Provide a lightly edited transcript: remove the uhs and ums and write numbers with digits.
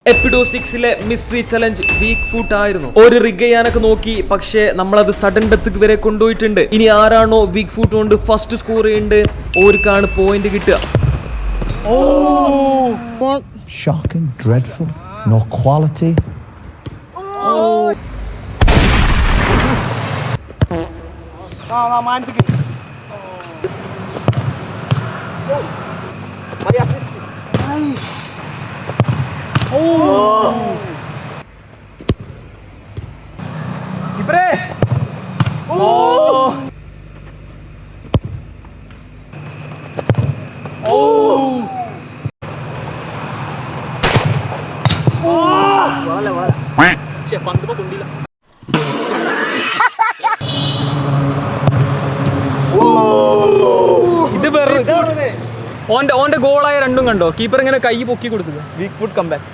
എപ്പിഡോ 6-ലെ mystery challenge week foot ആയിരുന്നു. ഒരു rig ചെയ്യാനൊക്കെ നോക്കി, പക്ഷേ നമ്മളത് സഡൻ ഡെത്ത് വരെ കൊണ്ടുപോയിട്ടുണ്ട്. ഇനി ആരാണോ വീക്ക് ഫുട്ട് കൊണ്ട് ഫസ്റ്റ് സ്കോർ ചെയ്യുന്നുണ്ട് ഓർക്കാണ് പോയിന്റ് കിട്ടുക. Shocking, dreadful, no quality. ഇത് ഓന്റെ ഗോളായ രണ്ടും കണ്ടോ? കീപ്പർ ഇങ്ങനെ കൈ പൊക്കി കൊടുത്തത്. Weak foot comeback.